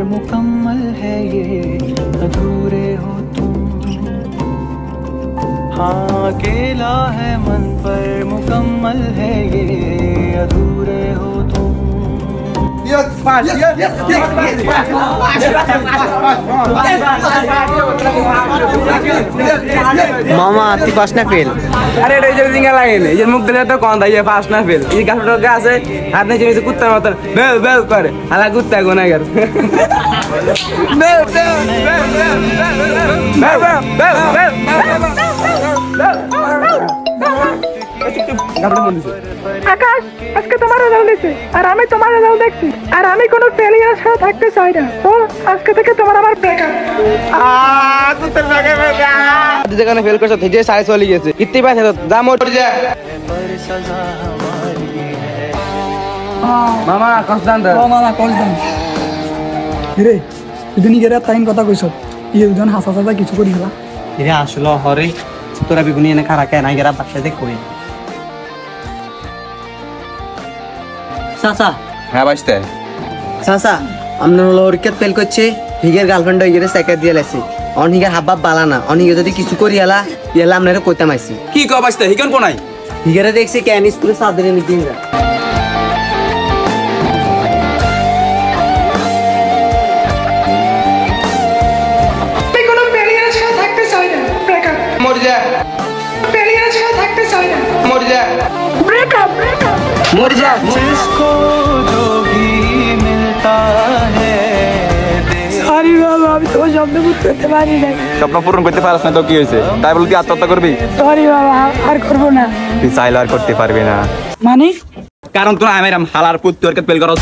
मुकम्मल है ये अधूरे हो तुम हाँ अकेला है मन पर मुकम्मल है ये अधूरे हो तुम मामा ती पास ना फेल अरे रे जो सिंगल लाइन ये मुख दिले तो कौन था ये फास्ट ना फेल ये गाफड़ो का से हाथ ने जैसे कुत्ता मतलब बेल बेल करे हां कुत्ता गुना कर बेल बेल बेल बेल আকাশ আজকে তোমার রেজাল্ট দিছে আর আমি তোমার রেজাল্ট দেখছি আর আমি কোনো ফেলিয়ার সাথে থাকতে চাই না তো আজকে থেকে তোমার আমার ব্রেকআপ কুত্তার ভাগে ভাগে যেখানে ফেল করছ থেকে সাইজ চলে গেছে ইত্তি পাইছে তো যা মোট যা মামা কনস্টান্ট ও মামা কনস্টান্ট রে ইদিনি গেরা টাইম কথা কইছ এই দুজন হাসা হাসা কিছু করি হলা এরে আসলে হরে তোরা বিগুনি এনে খারা কেন গেরা বাচ্চাতে কই চাচা হ্যাঁ বাসতে চাচা আমরা হলো ওরকে ফেল করছে হিগের গার্লফ্রেন্ড হইগেরে সেকেন্ড দিয়ে লাইছে অনিগের হাবাব বালা না অনিগে যদি কিছু করি এলা এলা আপনারে কইতাম আইছি কি কও বাসতে হিকন কোনাই হিগেরে দেখছি কেন স্কুলে সাদরে নিদিন যা তুই কোনো ফেলিয়ার সাথে থাকতে চাই না ব্রেকআপ মর যা ফেলিয়ার সাথে থাকতে চাই না মর যা ব্রেকআপ মর যা जिसको जो भी मिलता है সরি বাবা আমি তো শব্দ করতে পারি না স্বপ্ন পূরণ করতে পারছ না তো কি হইছে তাই বল কি আত্মহত্যা করবি সরি বাবা আর করব না তুই চাইলে আর করতে পারবি না মানে কারণ তুই আমার হালার পুত্র ওরকে ফেল করছ